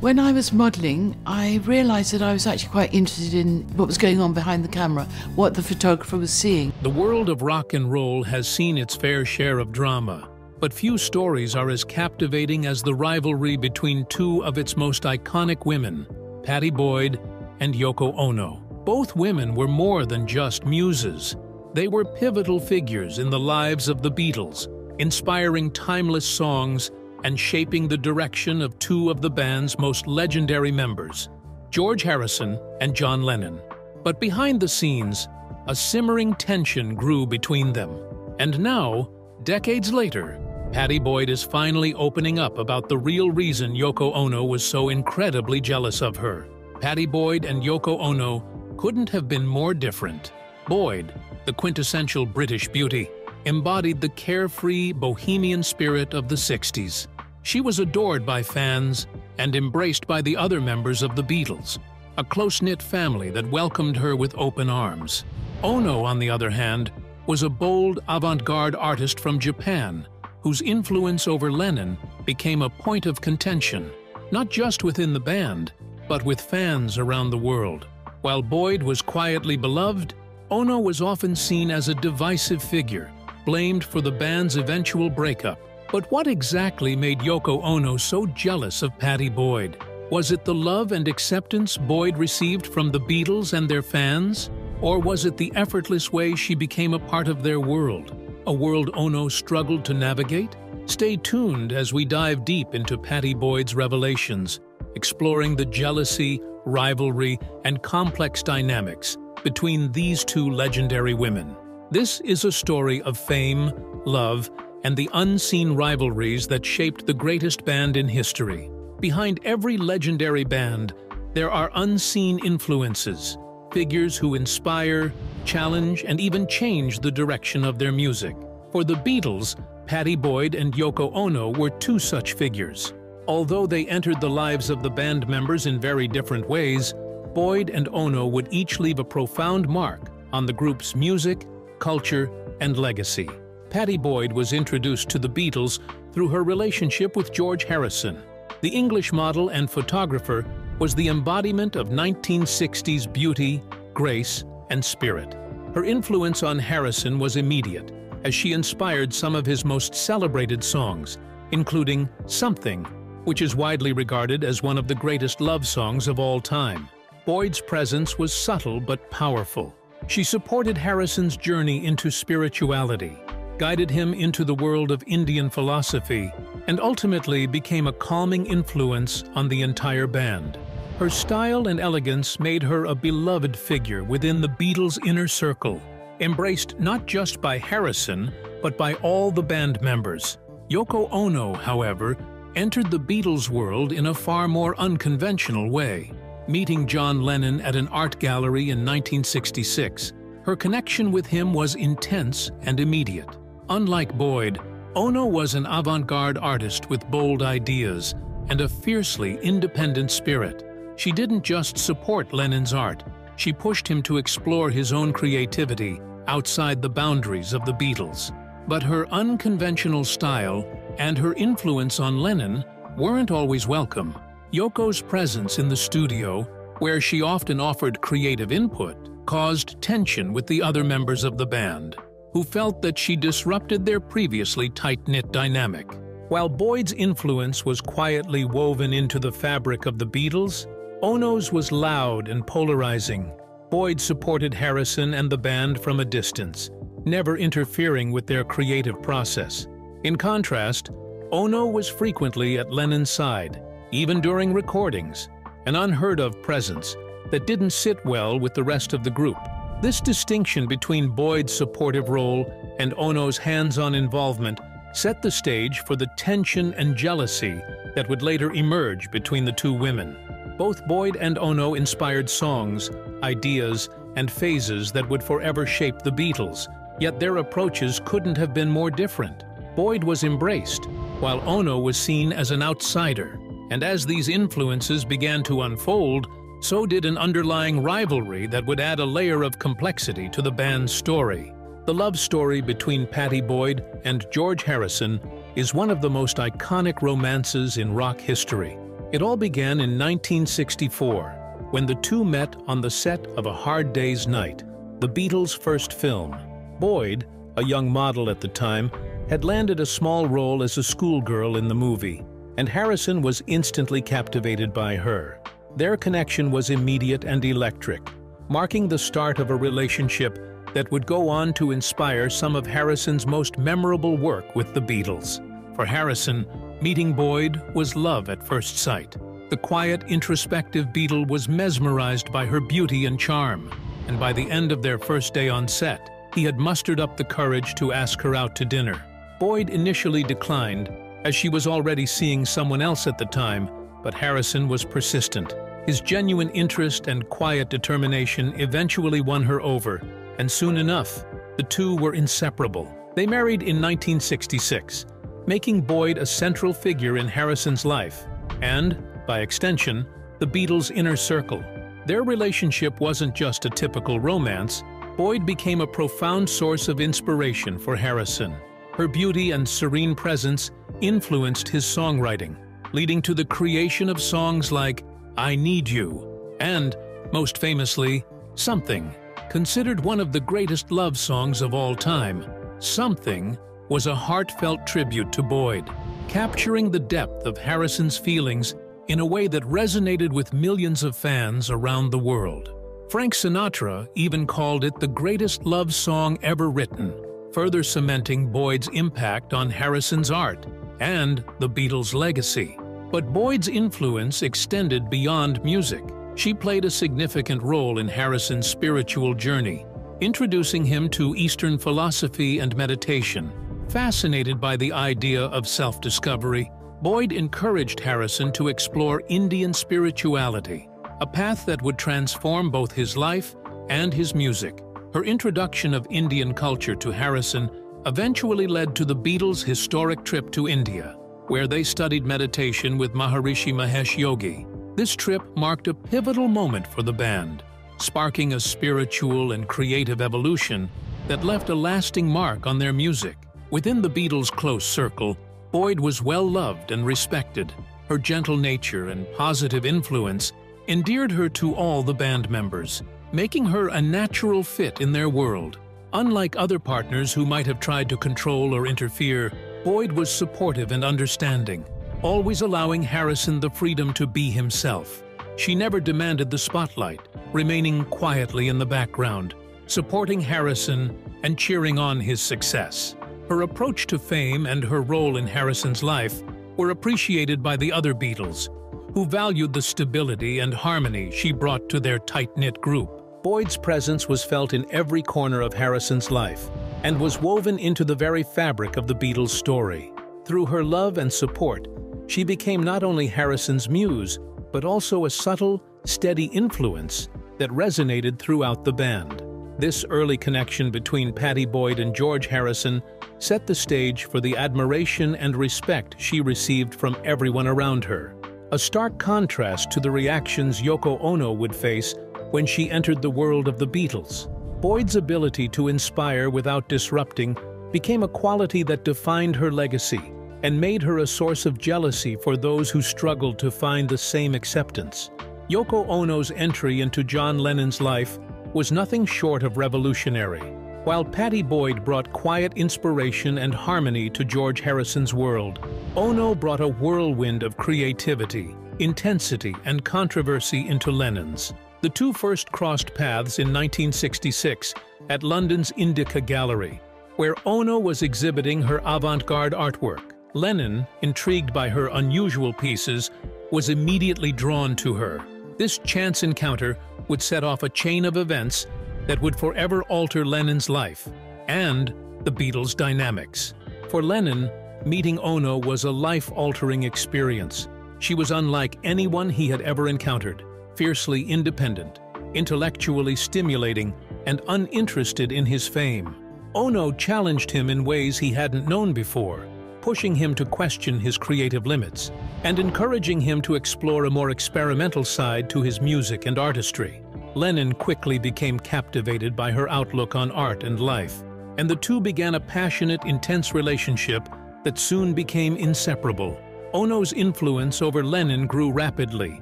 When I was modelling, I realised that I was actually quite interested in what was going on behind the camera, what the photographer was seeing. The world of rock and roll has seen its fair share of drama, but few stories are as captivating as the rivalry between two of its most iconic women, Pattie Boyd and Yoko Ono. Both women were more than just muses. They were pivotal figures in the lives of the Beatles, inspiring timeless songs and shaping the direction of two of the band's most legendary members, George Harrison and John Lennon. But behind the scenes, a simmering tension grew between them. And now, decades later, Pattie Boyd is finally opening up about the real reason Yoko Ono was so incredibly jealous of her. Pattie Boyd and Yoko Ono couldn't have been more different. Boyd, the quintessential British beauty, embodied the carefree, bohemian spirit of the 60s. She was adored by fans and embraced by the other members of the Beatles, a close-knit family that welcomed her with open arms. Ono, on the other hand, was a bold, avant-garde artist from Japan, whose influence over Lennon became a point of contention, not just within the band, but with fans around the world. While Boyd was quietly beloved, Ono was often seen as a divisive figure, blamed for the band's eventual breakup. But what exactly made Yoko Ono so jealous of Pattie Boyd? Was it the love and acceptance Boyd received from the Beatles and their fans? Or was it the effortless way she became a part of their world, a world Ono struggled to navigate? Stay tuned as we dive deep into Pattie Boyd's revelations, exploring the jealousy, rivalry, and complex dynamics between these two legendary women. This is a story of fame, love, and the unseen rivalries that shaped the greatest band in history. Behind every legendary band, there are unseen influences, figures who inspire, challenge, and even change the direction of their music. For the Beatles, Pattie Boyd and Yoko Ono were two such figures. Although they entered the lives of the band members in very different ways, Boyd and Ono would each leave a profound mark on the group's music, culture, and legacy. Pattie Boyd was introduced to the Beatles through her relationship with George Harrison. The English model and photographer was the embodiment of 1960s beauty, grace, and spirit. Her influence on Harrison was immediate, as she inspired some of his most celebrated songs, including Something, which is widely regarded as one of the greatest love songs of all time. Boyd's presence was subtle but powerful. She supported Harrison's journey into spirituality, guided him into the world of Indian philosophy, and ultimately became a calming influence on the entire band. Her style and elegance made her a beloved figure within the Beatles' inner circle, embraced not just by Harrison, but by all the band members. Yoko Ono, however, entered the Beatles' world in a far more unconventional way. Meeting John Lennon at an art gallery in 1966, her connection with him was intense and immediate. Unlike Boyd, Ono was an avant-garde artist with bold ideas and a fiercely independent spirit. She didn't just support Lennon's art, she pushed him to explore his own creativity outside the boundaries of the Beatles. But her unconventional style and her influence on Lennon weren't always welcome. Yoko's presence in the studio, where she often offered creative input, caused tension with the other members of the band, who felt that she disrupted their previously tight-knit dynamic. While Boyd's influence was quietly woven into the fabric of the Beatles, Ono's was loud and polarizing. Boyd supported Harrison and the band from a distance, never interfering with their creative process. In contrast, Ono was frequently at Lennon's side, even during recordings, an unheard-of presence that didn't sit well with the rest of the group. This distinction between Boyd's supportive role and Ono's hands-on involvement set the stage for the tension and jealousy that would later emerge between the two women. Both Boyd and Ono inspired songs, ideas, and phases that would forever shape the Beatles, yet their approaches couldn't have been more different. Boyd was embraced, while Ono was seen as an outsider. And as these influences began to unfold, so did an underlying rivalry that would add a layer of complexity to the band's story. The love story between Pattie Boyd and George Harrison is one of the most iconic romances in rock history. It all began in 1964, when the two met on the set of A Hard Day's Night, the Beatles' first film. Boyd, a young model at the time, had landed a small role as a schoolgirl in the movie, and Harrison was instantly captivated by her. Their connection was immediate and electric, marking the start of a relationship that would go on to inspire some of Harrison's most memorable work with the Beatles. For Harrison, meeting Boyd was love at first sight. The quiet, introspective Beatle was mesmerized by her beauty and charm, and by the end of their first day on set, he had mustered up the courage to ask her out to dinner. Boyd initially declined, as she was already seeing someone else at the time, but Harrison was persistent. His genuine interest and quiet determination eventually won her over, and soon enough, the two were inseparable. They married in 1966, making Boyd a central figure in Harrison's life, and, by extension, the Beatles' inner circle. Their relationship wasn't just a typical romance. Boyd became a profound source of inspiration for Harrison. Her beauty and serene presence influenced his songwriting, leading to the creation of songs like I Need You and, most famously, Something. Considered one of the greatest love songs of all time, Something was a heartfelt tribute to Boyd, capturing the depth of Harrison's feelings in a way that resonated with millions of fans around the world. Frank Sinatra even called it the greatest love song ever written, further cementing Boyd's impact on Harrison's art and the Beatles' legacy. But Boyd's influence extended beyond music. She played a significant role in Harrison's spiritual journey, introducing him to Eastern philosophy and meditation. Fascinated by the idea of self-discovery, Boyd encouraged Harrison to explore Indian spirituality, a path that would transform both his life and his music. Her introduction of Indian culture to Harrison eventually led to the Beatles' historic trip to India, where they studied meditation with Maharishi Mahesh Yogi. This trip marked a pivotal moment for the band, sparking a spiritual and creative evolution that left a lasting mark on their music. Within the Beatles' close circle, Boyd was well-loved and respected. Her gentle nature and positive influence endeared her to all the band members, making her a natural fit in their world. Unlike other partners who might have tried to control or interfere, Boyd was supportive and understanding, always allowing Harrison the freedom to be himself. She never demanded the spotlight, remaining quietly in the background, supporting Harrison and cheering on his success. Her approach to fame and her role in Harrison's life were appreciated by the other Beatles, who valued the stability and harmony she brought to their tight-knit group. Boyd's presence was felt in every corner of Harrison's life and was woven into the very fabric of the Beatles' story. Through her love and support, she became not only Harrison's muse, but also a subtle, steady influence that resonated throughout the band. This early connection between Pattie Boyd and George Harrison set the stage for the admiration and respect she received from everyone around her, a stark contrast to the reactions Yoko Ono would face when she entered the world of the Beatles. Boyd's ability to inspire without disrupting became a quality that defined her legacy and made her a source of jealousy for those who struggled to find the same acceptance. Yoko Ono's entry into John Lennon's life was nothing short of revolutionary. While Pattie Boyd brought quiet inspiration and harmony to George Harrison's world, Ono brought a whirlwind of creativity, intensity, and controversy into Lennon's. The two first crossed paths in 1966 at London's Indica Gallery, where Ono was exhibiting her avant-garde artwork. Lennon, intrigued by her unusual pieces, was immediately drawn to her. This chance encounter would set off a chain of events that would forever alter Lennon's life and the Beatles' dynamics. For Lennon, meeting Ono was a life-altering experience. She was unlike anyone he had ever encountered, fiercely independent, intellectually stimulating, and uninterested in his fame. Ono challenged him in ways he hadn't known before, pushing him to question his creative limits and encouraging him to explore a more experimental side to his music and artistry. Lennon quickly became captivated by her outlook on art and life, and the two began a passionate, intense relationship that soon became inseparable. Ono's influence over Lennon grew rapidly,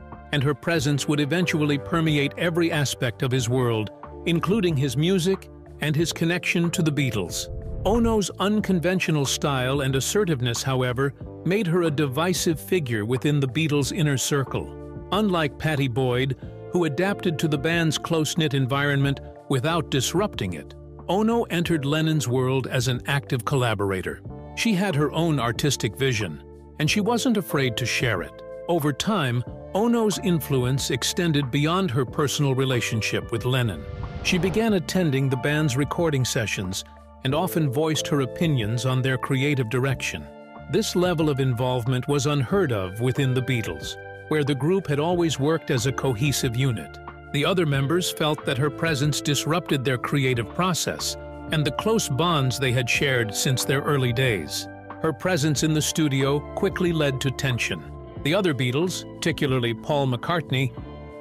and her presence would eventually permeate every aspect of his world, including his music and his connection to the Beatles. Ono's unconventional style and assertiveness, however, made her a divisive figure within the Beatles' inner circle. Unlike Pattie Boyd, who adapted to the band's close-knit environment without disrupting it, Ono entered Lennon's world as an active collaborator. She had her own artistic vision, and she wasn't afraid to share it. Over time, Ono's influence extended beyond her personal relationship with Lennon. She began attending the band's recording sessions and often voiced her opinions on their creative direction. This level of involvement was unheard of within the Beatles, where the group had always worked as a cohesive unit. The other members felt that her presence disrupted their creative process and the close bonds they had shared since their early days. Her presence in the studio quickly led to tension. The other Beatles, particularly Paul McCartney,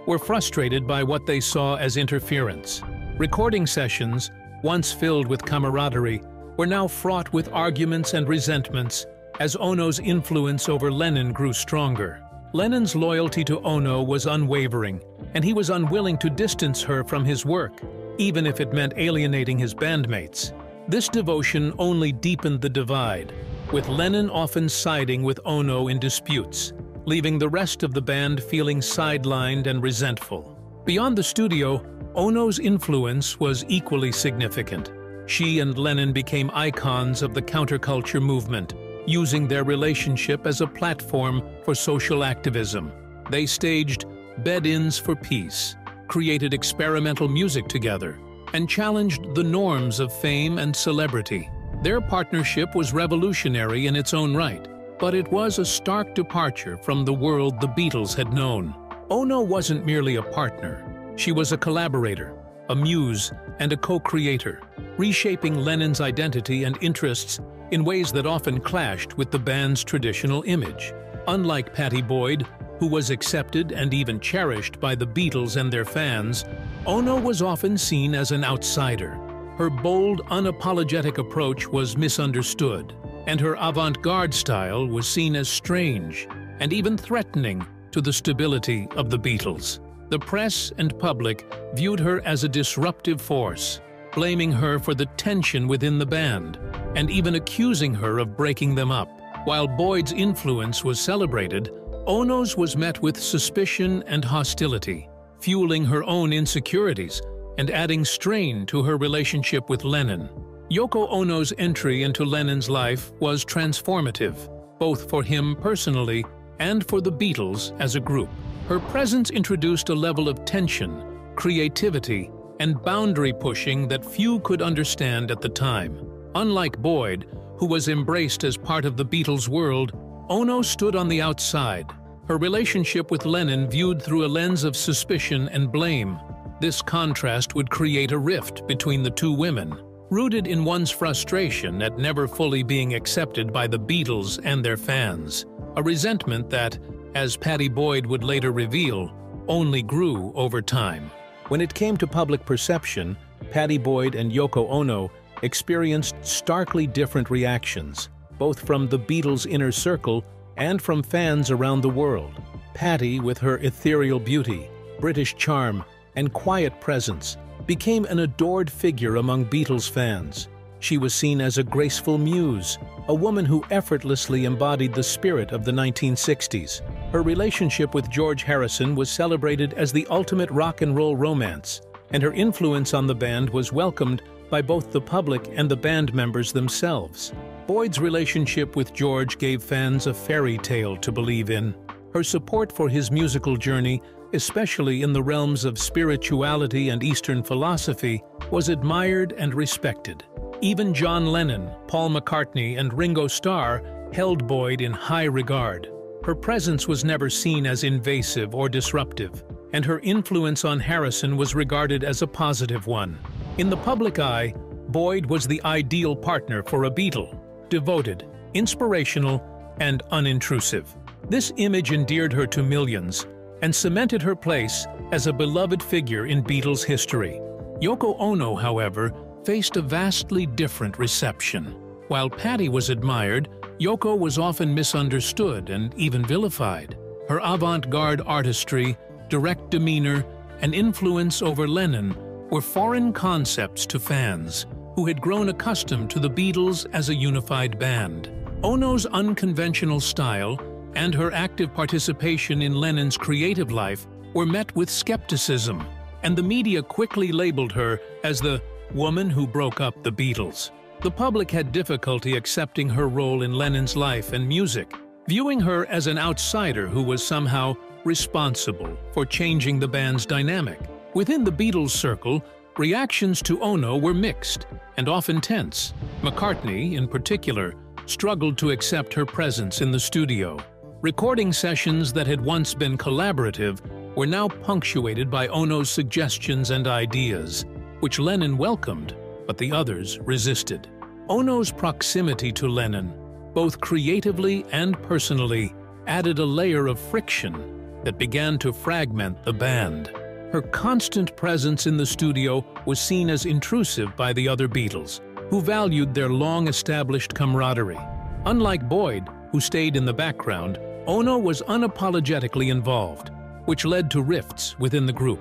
were frustrated by what they saw as interference. Recording sessions, once filled with camaraderie, were now fraught with arguments and resentments as Ono's influence over Lennon grew stronger. Lennon's loyalty to Ono was unwavering, and he was unwilling to distance her from his work, even if it meant alienating his bandmates. This devotion only deepened the divide, with Lennon often siding with Ono in disputes, leaving the rest of the band feeling sidelined and resentful. Beyond the studio, Ono's influence was equally significant. She and Lennon became icons of the counterculture movement, using their relationship as a platform for social activism. They staged bed-ins for peace, created experimental music together, and challenged the norms of fame and celebrity. Their partnership was revolutionary in its own right, but it was a stark departure from the world the Beatles had known. Ono wasn't merely a partner. She was a collaborator, a muse, and a co-creator, reshaping Lennon's identity and interests in ways that often clashed with the band's traditional image. Unlike Pattie Boyd, who was accepted and even cherished by the Beatles and their fans, Ono was often seen as an outsider. Her bold, unapologetic approach was misunderstood, and her avant-garde style was seen as strange and even threatening to the stability of the Beatles. The press and public viewed her as a disruptive force, blaming her for the tension within the band, and even accusing her of breaking them up. While Boyd's influence was celebrated, Ono's was met with suspicion and hostility, fueling her own insecurities and adding strain to her relationship with Lennon. Yoko Ono's entry into Lennon's life was transformative, both for him personally and for the Beatles as a group. Her presence introduced a level of tension, creativity, and boundary pushing that few could understand at the time. Unlike Boyd, who was embraced as part of the Beatles' world, Ono stood on the outside, her relationship with Lennon viewed through a lens of suspicion and blame. This contrast would create a rift between the two women, rooted in one's frustration at never fully being accepted by the Beatles and their fans, a resentment that, as Pattie Boyd would later reveal, only grew over time. When it came to public perception, Pattie Boyd and Yoko Ono experienced starkly different reactions, both from the Beatles' inner circle and from fans around the world. Pattie, with her ethereal beauty, British charm, and quiet presence, became an adored figure among Beatles fans. She was seen as a graceful muse, a woman who effortlessly embodied the spirit of the 1960s. Her relationship with George Harrison was celebrated as the ultimate rock and roll romance, and her influence on the band was welcomed by both the public and the band members themselves. Boyd's relationship with George gave fans a fairy tale to believe in. Her support for his musical journey, especially in the realms of spirituality and Eastern philosophy, was admired and respected. Even John Lennon, Paul McCartney, and Ringo Starr held Boyd in high regard. Her presence was never seen as invasive or disruptive, and her influence on Harrison was regarded as a positive one. In the public eye, Boyd was the ideal partner for a Beatle: devoted, inspirational, and unintrusive. This image endeared her to millions and cemented her place as a beloved figure in Beatles history. Yoko Ono, however, faced a vastly different reception. While Pattie was admired, Yoko was often misunderstood and even vilified. Her avant-garde artistry, direct demeanor, and influence over Lennon were foreign concepts to fans who had grown accustomed to the Beatles as a unified band. Ono's unconventional style and her active participation in Lennon's creative life were met with skepticism, and the media quickly labeled her as the woman who broke up the Beatles. The public had difficulty accepting her role in Lennon's life and music, viewing her as an outsider who was somehow responsible for changing the band's dynamic. Within the Beatles circle, reactions to Ono were mixed and often tense. McCartney, in particular, struggled to accept her presence in the studio. Recording sessions that had once been collaborative were now punctuated by Ono's suggestions and ideas, which Lennon welcomed, but the others resisted. Ono's proximity to Lennon, both creatively and personally, added a layer of friction that began to fragment the band. Her constant presence in the studio was seen as intrusive by the other Beatles, who valued their long-established camaraderie. Unlike Boyd, who stayed in the background, Ono was unapologetically involved, which led to rifts within the group.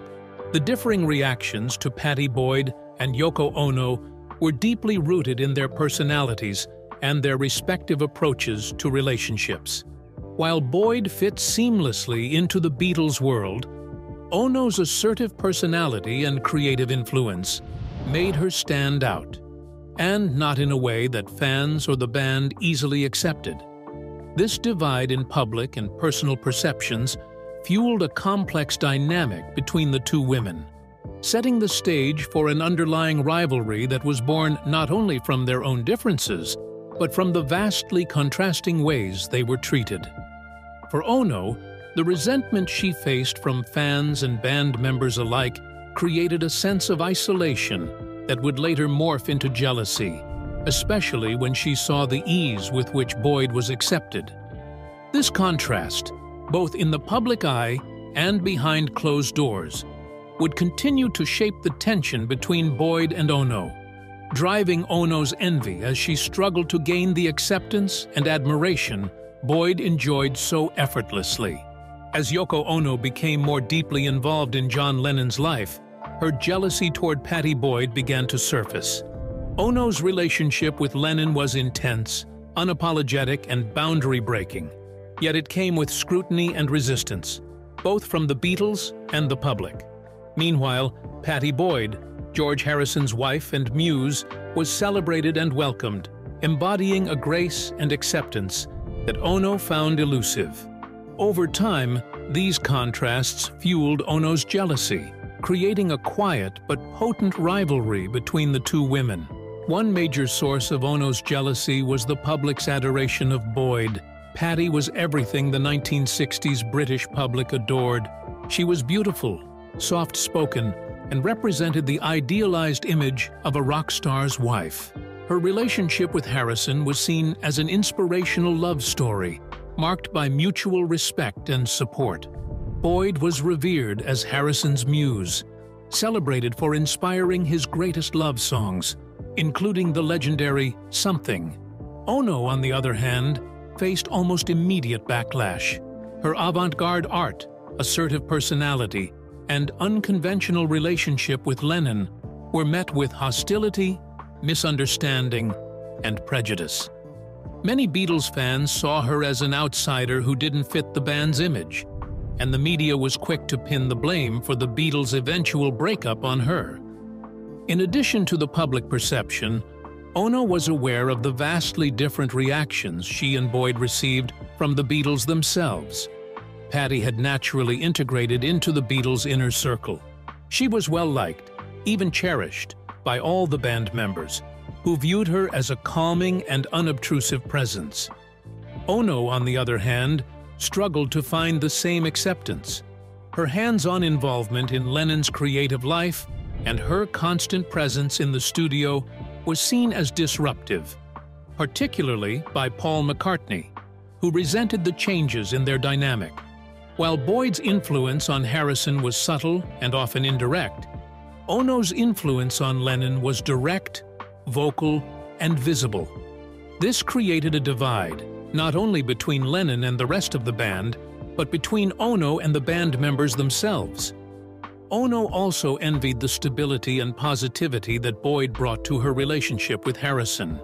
The differing reactions to Pattie Boyd and Yoko Ono were deeply rooted in their personalities and their respective approaches to relationships. While Boyd fit seamlessly into the Beatles' world, Ono's assertive personality and creative influence made her stand out, and not in a way that fans or the band easily accepted. This divide in public and personal perceptions fueled a complex dynamic between the two women, setting the stage for an underlying rivalry that was born not only from their own differences, but from the vastly contrasting ways they were treated. For Ono, the resentment she faced from fans and band members alike created a sense of isolation that would later morph into jealousy, especially when she saw the ease with which Boyd was accepted. This contrast, both in the public eye and behind closed doors, would continue to shape the tension between Boyd and Ono, driving Ono's envy as she struggled to gain the acceptance and admiration Boyd enjoyed so effortlessly. As Yoko Ono became more deeply involved in John Lennon's life, her jealousy toward Pattie Boyd began to surface. Ono's relationship with Lennon was intense, unapologetic, and boundary-breaking, yet it came with scrutiny and resistance, both from the Beatles and the public. Meanwhile, Pattie Boyd, George Harrison's wife and muse, was celebrated and welcomed, embodying a grace and acceptance that Ono found elusive. Over time, these contrasts fueled Ono's jealousy, creating a quiet but potent rivalry between the two women. One major source of Ono's jealousy was the public's adoration of Boyd. Pattie was everything the 1960s British public adored. She was beautiful, soft-spoken, and represented the idealized image of a rock star's wife. Her relationship with Harrison was seen as an inspirational love story, marked by mutual respect and support. Boyd was revered as Harrison's muse, celebrated for inspiring his greatest love songs, including the legendary Something. Ono, on the other hand, faced almost immediate backlash. Her avant-garde art, assertive personality, and unconventional relationship with Lennon were met with hostility, misunderstanding, and prejudice. Many Beatles fans saw her as an outsider who didn't fit the band's image, and the media was quick to pin the blame for the Beatles' eventual breakup on her. In addition to the public perception, Ono was aware of the vastly different reactions she and Boyd received from the Beatles themselves. Pattie had naturally integrated into the Beatles' inner circle. She was well-liked, even cherished, by all the band members, who viewed her as a calming and unobtrusive presence. Ono, on the other hand, struggled to find the same acceptance. Her hands-on involvement in Lennon's creative life and her constant presence in the studio was seen as disruptive, particularly by Paul McCartney, who resented the changes in their dynamic. While Boyd's influence on Harrison was subtle and often indirect, Ono's influence on Lennon was direct, vocal, and visible. This created a divide, not only between Lennon and the rest of the band, but between Ono and the band members themselves. Ono also envied the stability and positivity that Boyd brought to her relationship with Harrison.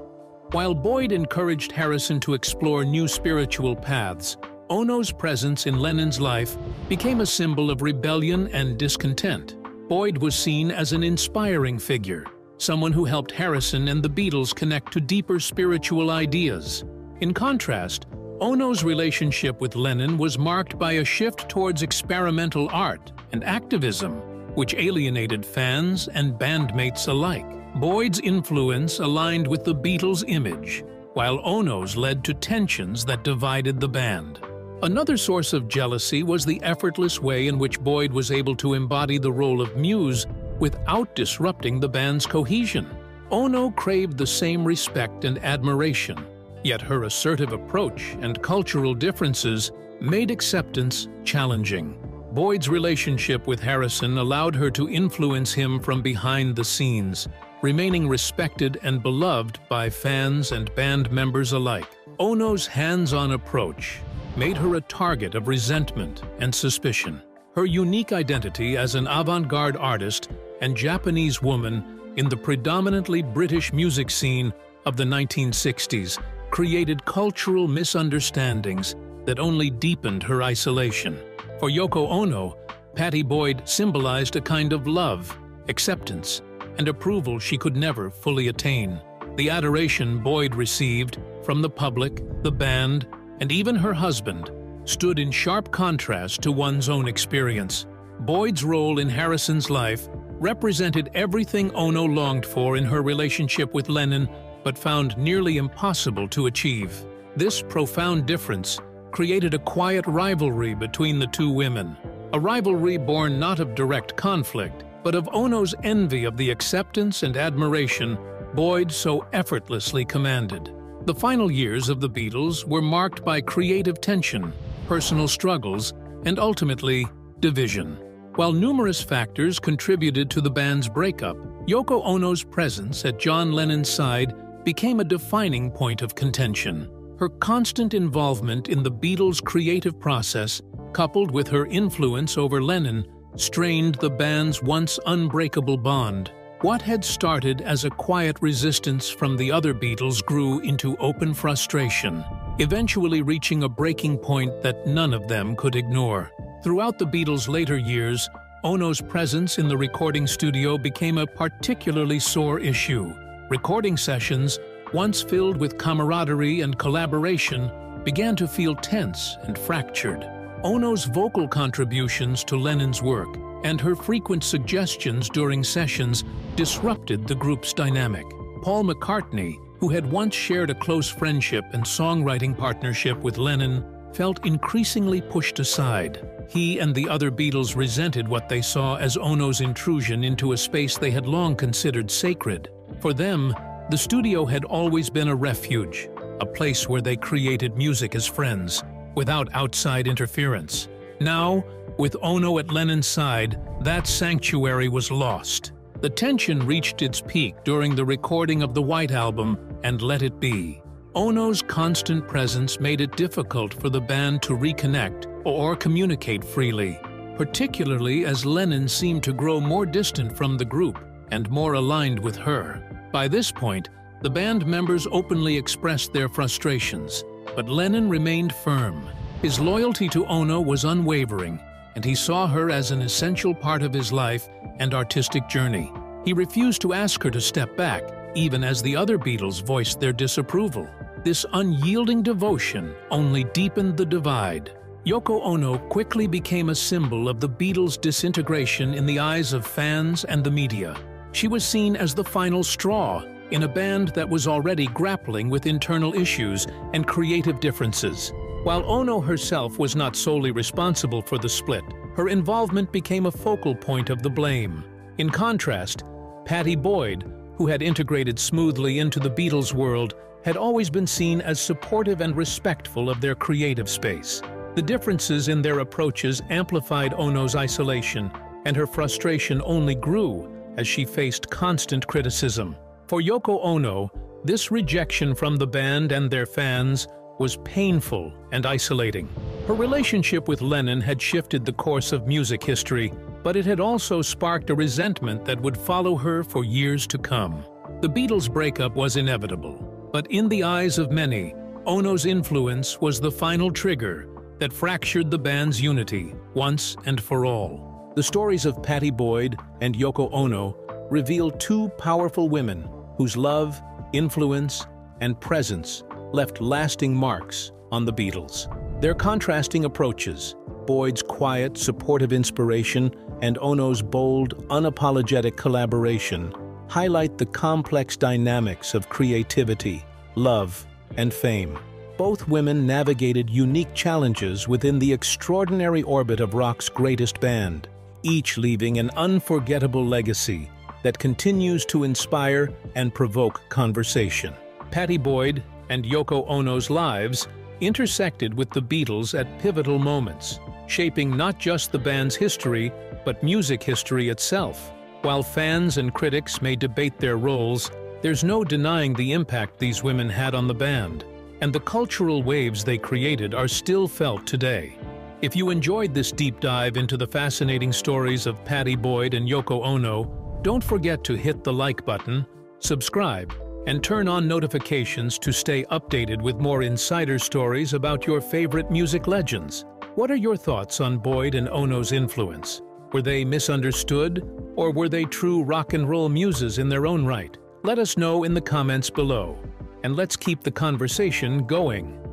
While Boyd encouraged Harrison to explore new spiritual paths, Ono's presence in Lennon's life became a symbol of rebellion and discontent. Boyd was seen as an inspiring figure, someone who helped Harrison and the Beatles connect to deeper spiritual ideas. In contrast, Ono's relationship with Lennon was marked by a shift towards experimental art and activism, which alienated fans and bandmates alike. Boyd's influence aligned with the Beatles' image, while Ono's led to tensions that divided the band. Another source of jealousy was the effortless way in which Boyd was able to embody the role of muse without disrupting the band's cohesion. Ono craved the same respect and admiration, yet her assertive approach and cultural differences made acceptance challenging. Boyd's relationship with Harrison allowed her to influence him from behind the scenes, remaining respected and beloved by fans and band members alike. Ono's hands-on approach made her a target of resentment and suspicion. Her unique identity as an avant-garde artist and Japanese woman in the predominantly British music scene of the 1960s created cultural misunderstandings that only deepened her isolation. For Yoko Ono, Pattie Boyd symbolized a kind of love, acceptance, and approval she could never fully attain. The adoration Boyd received from the public, the band, and even her husband stood in sharp contrast to one's own experience. Boyd's role in Harrison's life represented everything Ono longed for in her relationship with Lennon, but found nearly impossible to achieve. This profound difference created a quiet rivalry between the two women, a rivalry born not of direct conflict, but of Ono's envy of the acceptance and admiration Boyd so effortlessly commanded. The final years of the Beatles were marked by creative tension, personal struggles, and ultimately, division. While numerous factors contributed to the band's breakup, Yoko Ono's presence at John Lennon's side became a defining point of contention. Her constant involvement in the Beatles' creative process, coupled with her influence over Lennon, strained the band's once unbreakable bond. What had started as a quiet resistance from the other Beatles grew into open frustration, eventually reaching a breaking point that none of them could ignore. Throughout the Beatles' later years, Ono's presence in the recording studio became a particularly sore issue. Recording sessions, once filled with camaraderie and collaboration, began to feel tense and fractured. Ono's vocal contributions to Lennon's work and her frequent suggestions during sessions disrupted the group's dynamic. Paul McCartney, who had once shared a close friendship and songwriting partnership with Lennon, felt increasingly pushed aside. He and the other Beatles resented what they saw as Ono's intrusion into a space they had long considered sacred. For them, the studio had always been a refuge, a place where they created music as friends, without outside interference. Now, with Ono at Lennon's side, that sanctuary was lost. The tension reached its peak during the recording of the White Album and Let It Be. Ono's constant presence made it difficult for the band to reconnect or communicate freely, particularly as Lennon seemed to grow more distant from the group and more aligned with her. By this point, the band members openly expressed their frustrations, but Lennon remained firm. His loyalty to Ono was unwavering, and he saw her as an essential part of his life and artistic journey. He refused to ask her to step back, even as the other Beatles voiced their disapproval. This unyielding devotion only deepened the divide. Yoko Ono quickly became a symbol of the Beatles' disintegration in the eyes of fans and the media. She was seen as the final straw in a band that was already grappling with internal issues and creative differences. While Ono herself was not solely responsible for the split, her involvement became a focal point of the blame. In contrast, Pattie Boyd, who had integrated smoothly into the Beatles' world, had always been seen as supportive and respectful of their creative space. The differences in their approaches amplified Ono's isolation, and her frustration only grew as she faced constant criticism. For Yoko Ono, This rejection from the band and their fans was painful and isolating. Her relationship with Lennon had shifted the course of music history, but it had also sparked a resentment that would follow her for years to come. The Beatles' breakup was inevitable, but in the eyes of many, Ono's influence was the final trigger that fractured the band's unity once and for all. The stories of Pattie Boyd and Yoko Ono reveal two powerful women whose love, influence, and presence left lasting marks on the Beatles. Their contrasting approaches, Boyd's quiet, supportive inspiration and Ono's bold, unapologetic collaboration, highlight the complex dynamics of creativity, love, and fame. Both women navigated unique challenges within the extraordinary orbit of rock's greatest band, each leaving an unforgettable legacy that continues to inspire and provoke conversation. Pattie Boyd and Yoko Ono's lives intersected with the Beatles at pivotal moments, shaping not just the band's history, but music history itself. While fans and critics may debate their roles, there's no denying the impact these women had on the band, and the cultural waves they created are still felt today. If you enjoyed this deep dive into the fascinating stories of Pattie Boyd and Yoko Ono, don't forget to hit the like button, subscribe, and turn on notifications to stay updated with more insider stories about your favorite music legends. What are your thoughts on Boyd and Ono's influence? Were they misunderstood, or were they true rock and roll muses in their own right? Let us know in the comments below, and let's keep the conversation going.